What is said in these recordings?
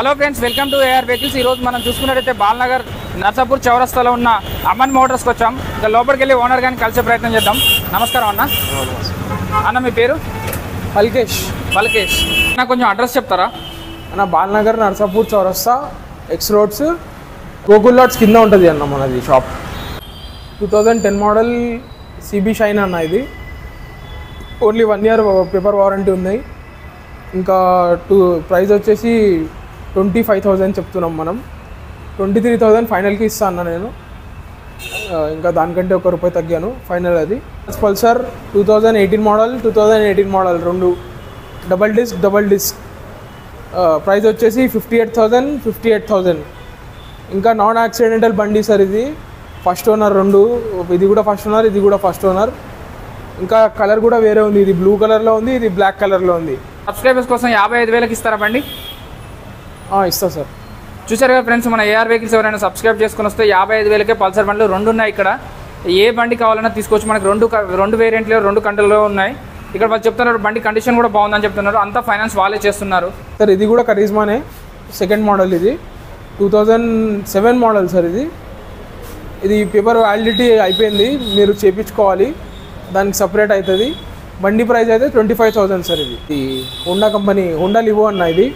Hello friends, welcome to AR vehicles. ఈరోజు మనం చూసుకున్నట్టయితే బాల్నగర్ నర్సాపూర్ చౌరస్తాలో ఉన్న అమన్ మోటార్స్కి వచ్చాం. ఇంకా లోపలికి వెళ్ళి ఓనర్ గారిని కలిసే ప్రయత్నం చేద్దాం. నమస్కారం అన్న. అన్న మీ పేరు? పల్కేష్. నాకు కొంచెం అడ్రస్ చెప్తారా అన్న? బాల్నగర్ నర్సాపూర్ చౌరస్తా ఎక్స్ రోడ్స్ గోకుల్ లాట్స్ కింద ఉంటుంది అన్న మనది షాప్. 2010 మోడల్ సిబి షైన్ అన్న. ఇది ఓన్లీ 1 year పేపర్ వారంటీ ఉన్నాయి. ఇంకా ప్రైస్ వచ్చేసి 25,000 చెప్తున్నాం మనం. 23,000 ఫైనల్కి ఇస్తా అన్న నేను. ఇంకా దానికంటే ₹1 తగ్గాను ఫైనల్. అది పల్సర్ 2018 మోడల్ రెండు డబల్ డిస్క్ ప్రైస్ వచ్చేసి 58,000. ఇంకా నాన్ యాక్సిడెంటల్ బండి సార్. ఇది ఫస్ట్ ఓనర్ రెండు. ఇది కూడా ఫస్ట్ ఓనర్, ఇది కూడా ఫస్ట్ ఓనర్. ఇంకా కలర్ కూడా వేరే ఉంది. ఇది బ్లూ కలర్లో ఉంది, ఇది బ్లాక్ కలర్లో ఉంది. సబ్స్క్రైబర్స్ కోసం 55,000కి ఇస్తారా బండి? ఇస్తా సార్. చూసారు కదా ఫ్రెండ్స్, మన ఏఆర్ వెహికల్స్ ఎవరైనా సబ్స్క్రైబ్ చేసుకుని వస్తే 55,000కే పల్సర్ బండ్లు రెండు ఉన్నాయి. ఇక్కడ ఏ బండి కావాలన్నా తీసుకోవచ్చు. మనకి రెండు వేరియంట్లు 2 కంట్రీలో ఉన్నాయి. ఇక్కడ వాళ్ళు చెప్తున్నారు బండి కండిషన్ కూడా బాగుందని చెప్తున్నారు. అంతా ఫైనాన్స్ వాళ్ళే చేస్తున్నారు సార్. ఇది కూడా కరిజ్మానే, సెకండ్ మోడల్. ఇది 2007 మోడల్ సార్. ఇది పేపర్ వ్యాలిడిటీ అయిపోయింది, మీరు చేయించుకోవాలి, దానికి సపరేట్ అవుతుంది. బండి ప్రైస్ అయితే 25,000 సార్. ఇది హోండా కంపెనీ, హోండా లివో అన్న. ఇది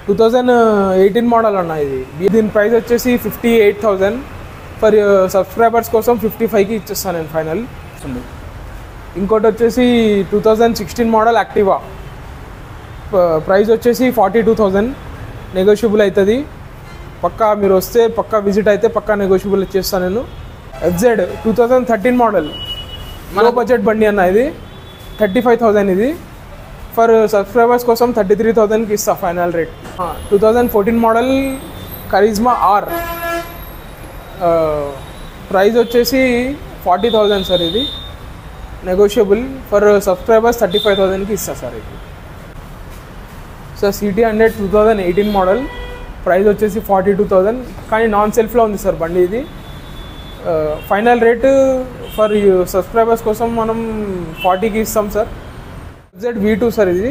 2018 మోడల్ అన్న. దీని ప్రైస్ వచ్చేసి 58,000. ఫర్ సబ్స్క్రైబర్స్ కోసం 55కి ఇచ్చేస్తాను నేను ఫైనల్. ఇంకోటి వచ్చేసి 2016 మోడల్ యాక్టివా. ప్రైస్ వచ్చేసి 42,000. నెగోషియబుల్ అవుతుంది. పక్కా మీరు వస్తే పక్కా విజిట్ అయితే పక్కా నెగోషియబుల్ ఇచ్చేస్తాను నేను. ఎఫ్జెడ్ 2013 మోడల్ లో బడ్జెట్ బండి అన్న. ఇది 35,000. ఇది ఫర్ సబ్స్క్రైబర్స్ కోసం 33,000కి ఇస్తా final rate. 2014 model Karizma R. Price వచ్చేసి 40,000 సార్. ఇది నెగోషియబుల్. ఫర్ సబ్స్క్రైబర్స్ 35,000కి ఇస్తా సార్. ఇది సార్ సిటీ 100 2018 మోడల్. ప్రైస్ వచ్చేసి 42,000. కానీ నాన్ సెల్ఫ్లో ఉంది సార్ బండి. ఇది ఫైనల్ రేటు ఫర్ సబ్స్క్రైబర్స్ కోసం మనం 40కి ఇస్తాం సార్. FZ V2 sir. ఇది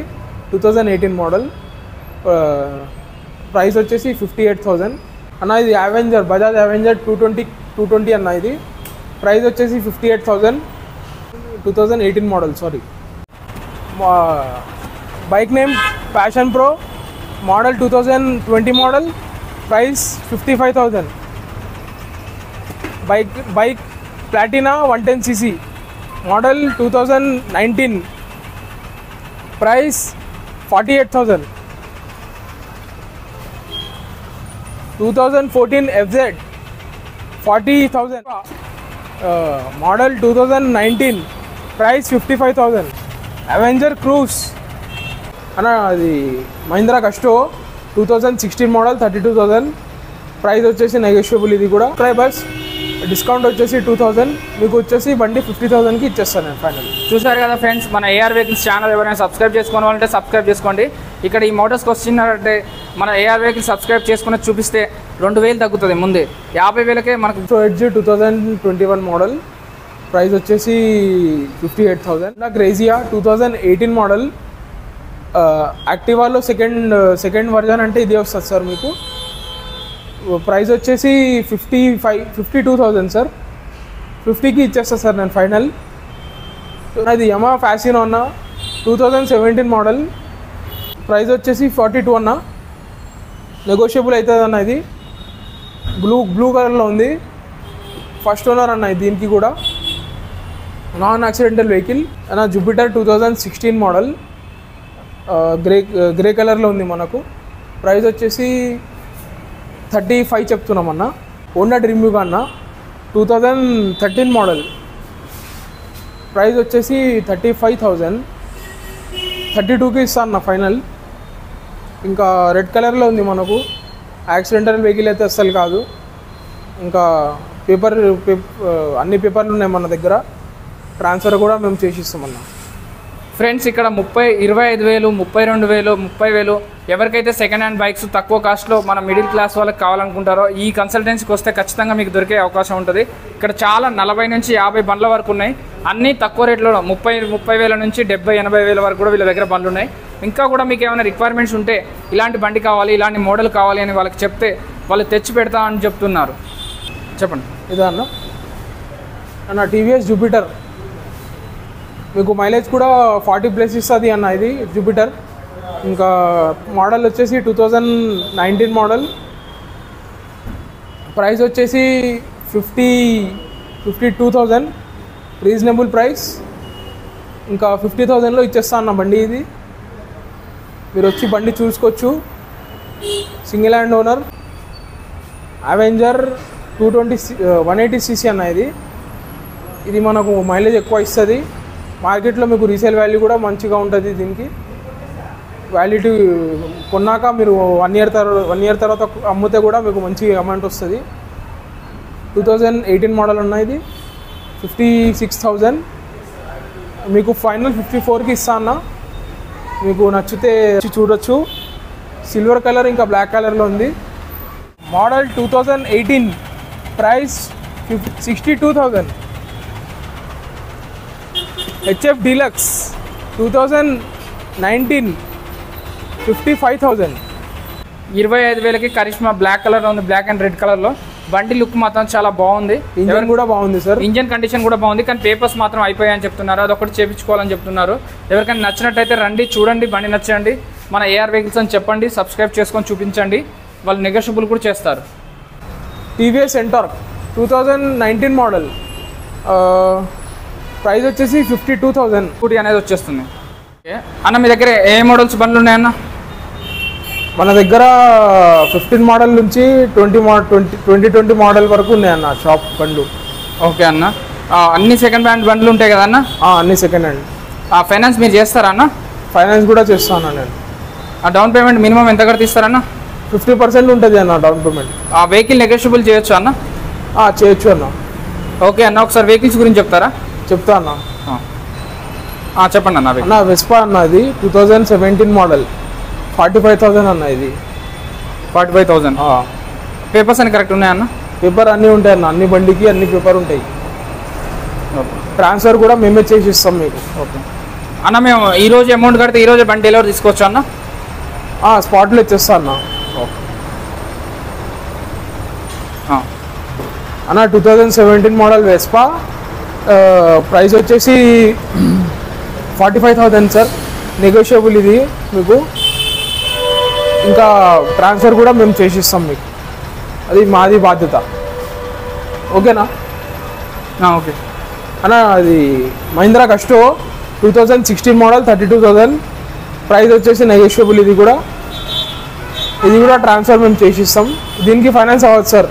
2018 మోడల్. ప్రైస్ వచ్చేసి 58,000 అన్న. ఇది అవెంజర్, బజాజ్ అవెంజర్ 220 అన్న. ఇది ప్రైస్ వచ్చేసి 58,000. 2018 model sorry. Bike name passion pro model 2020 model. Price 55,000. Bike Platina 110cc model 2019. Price 48,000. 2014 FZ 40,000. Model 2019. Price 55,000. Avenger cruise అన్న. అది మహీంద్రా కస్టో 2016 మోడల్ 32,000. ప్రైస్ వచ్చేసి నెగోషియబుల్. ఇది కూడా సబ్స్క్రైబర్స్ డిస్కౌంట్ వచ్చేసి 2,000. మీకు వచ్చేసి బండి 50,000కి ఇచ్చేస్తాను నేను ఫైనల్. చూసారు కదా ఫ్రెండ్స్, మన ఏఆర్ వెహికల్స్ ఛానల్ ఎవరైనా సబ్స్క్రైబ్ చేసుకోవాలంటే సబ్స్క్రైబ్ చేసుకోండి. ఇక్కడ ఈ మోటార్స్కి వచ్చినట్టే మన ఏఆర్ వెహికల్స్ సబ్స్క్రైబ్ చేసుకుని చూపిస్తే 2,000 తగ్గుతుంది. ముందే 50,000కే మనకు. Edge 2021 model. ప్రైస్ వచ్చేసి 58,000. నాకు క్రేజియా 2018 మోడల్. యాక్టివాలో సెకండ్ వర్జన్ అంటే ఇదే వస్తుంది సార్ మీకు. ప్రైస్ వచ్చేసి 52,000 సార్. 50కి ఇచ్చేస్తా సార్ నేను ఫైనల్. అది యమా ఫ్యాసినో అన్న. 2017 మోడల్. ప్రైస్ వచ్చేసి 42 అన్న. నెగోషియబుల్ అవుతుంది అన్న. ఇది బ్లూ కలర్లో ఉంది. ఫస్ట్ ఓనర్ అన్న దీనికి కూడా. నాన్ యాక్సిడెంటల్ వెహికల్ అన్న. Jupiter 2016 model. గ్రే కలర్లో ఉంది మనకు. ప్రైస్ వచ్చేసి 35 చెప్తున్నామన్నా. హోండా డ్రీమ్ యూగా అన్న. 2013 మోడల్. ప్రైస్ వచ్చేసి 35,000. 32కి ఇస్తా అన్న ఫైనల్. ఇంకా రెడ్ కలర్లో ఉంది మనకు. యాక్సిడెంటల్ వెహికల్ అయితే అస్సలు కాదు. ఇంకా అన్ని పేపర్లు ఉన్నాయి మన దగ్గర. ట్రాన్స్ఫర్ కూడా మేము చేసిస్తామన్నా. ఫ్రెండ్స్ ఇక్కడ 25,000, 32,000, 30,000 ఎవరికైతే సెకండ్ హ్యాండ్ బైక్స్ తక్కువ కాస్ట్లో మన మిడిల్ క్లాస్ వాళ్ళకి కావాలనుకుంటారో ఈ కన్సల్టెన్సీకి వస్తే ఖచ్చితంగా మీకు దొరికే అవకాశం ఉంటుంది. ఇక్కడ చాలా 40 నుంచి 50 బండ్ల వరకు ఉన్నాయి. అన్నీ తక్కువ రేట్లో 30,000 నుంచి 70,000, 80,000 వరకు కూడా వీళ్ళ దగ్గర బండ్లు ఉన్నాయి. ఇంకా కూడా మీకు ఏమైనా రిక్వైర్మెంట్స్ ఉంటే ఇలాంటి బండి కావాలి, ఇలాంటి మోడల్ కావాలి అని వాళ్ళకి చెప్తే వాళ్ళు తెచ్చి పెడతా అని చెప్తున్నారు. చెప్పండి. ఇదా అన్న టీవీఎస్ జూపిటర్, మీకు మైలేజ్ కూడా 40+ ఇస్తుంది అన్న. ఇది జూపిటర్. ఇంకా మోడల్ వచ్చేసి 2019 మోడల్. ప్రైస్ వచ్చేసి 52,000 రీజనబుల్ ప్రైస్. ఇంకా 50,000లో ఇచ్చేస్తా అన్న బండి. ఇది మీరు వచ్చి బండి చూసుకోవచ్చు. Single hand owner. Avenger 180cc అన్న. ఇది మనకు మైలేజ్ ఎక్కువ ఇస్తుంది. మార్కెట్లో మీకు రీసేల్ వాల్యూ కూడా మంచిగా ఉంటుంది. దీనికి వ్యాలిటీ కొన్నాక మీరు 1 year తర్వాత అమ్మితే కూడా మీకు మంచి అమౌంట్ వస్తుంది. 2018 మోడల్ అన్న. ఇది 56,000. మీకు ఫైనల్ 54కి ఇస్తా అన్న. మీకు నచ్చితే చూడొచ్చు. సిల్వర్ కలర్ ఇంకా బ్లాక్ కలర్లో ఉంది. Model 2018, price 62,000. HF deluxe 2019, 55,000. 25,000కి కరిష్మా బ్లాక్ కలర్లో ఉంది, బ్లాక్ అండ్ రెడ్ కలర్లో. బండి లుక్ మాత్రం చాలా బాగుంది. ఇంజన్ కూడా బాగుంది సార్. ఇంజన్ కండిషన్ కూడా బాగుంది, కానీ పేపర్స్ మాత్రం అయిపోయాయని చెప్తున్నారు. అదొకటి చేయించుకోవాలని చెప్తున్నారు. ఎవరికైనా నచ్చినట్టయితే రండి, చూడండి, బండి నచ్చండి. మన ఏఆర్ వెహికల్స్ అని చెప్పండి, సబ్స్క్రైబ్ చేసుకొని చూపించండి. వాళ్ళు నెగోషియబుల్ కూడా చేస్తారు. TVS NTorq 2019 model. ప్రైస్ వచ్చేసి 52,000 స్కూటీ అనేది వచ్చేస్తుంది. అన్న మీ దగ్గర ఏ మోడల్స్ బండ్లు ఉన్నాయన్న? మన దగ్గర 15 మోడల్ నుంచి 2020 మోడల్ వరకు ఉన్నాయన్న షాప్ బండ్లు. ఓకే అన్న. అన్ని సెకండ్ హ్యాండ్ బండ్లు ఉంటాయి కదా అన్న? అన్ని సెకండ్ హ్యాండ్. ఫైనాన్స్ మీరు చేస్తారా అన్న? ఫైనాన్స్ కూడా చేస్తాను నేను. డౌన్ పేమెంట్ మినిమం ఎంత కడిస్తారన్న? 50% ఉంటుంది అన్న డౌన్ పేమెంట్. వెహికల్ నెగోషియబుల్ చేయొచ్చు అన్న? చేయొచ్చు అన్న. ఓకే అన్న, ఒకసారి వెహికల్స్ గురించి చెప్తారా? చెప్తా అన్న. చెప్పండి అన్న. అన్న వెస్పా అన్న. ఇది 2017 మోడల్. 45,000 అన్న. ఇది 45,000. పేపర్స్ అన్ని కరెక్ట్ ఉన్నాయన్న? పేపర్ అన్నీ ఉంటాయి అన్న. అన్ని బండికి అన్ని పేపర్ ఉంటాయి. ట్రాన్స్ఫర్ కూడా మేమే చేసి ఇస్తాం మీకు. ఓకే అన్న. మేము ఈరోజు అమౌంట్ కడితే ఈరోజు బండి డెలివరీ తీసుకోవచ్చు అన్న? స్పాట్లో ఇచ్చేస్తా అన్న. ఓకే అన్న 2017 మోడల్ వెస్పా. ప్రైస్ వచ్చేసి 45,000 సార్. నెగోషియబుల్ ఇది మీకు. ఇంకా ట్రాన్స్ఫర్ కూడా మేము చేసిస్తాం మీకు. అది మాది బాధ్యత. ఓకేనా? ఓకే అన్న. అది మహీంద్రా కస్టో 2016 మోడల్, 32,000. ప్రైస్ వచ్చేసి నెగోషియబుల్. ఇది కూడా ట్రాన్స్ఫర్ మేము చేసిస్తాం. దీనికి ఫైనాన్స్ అవ్వదు సార్.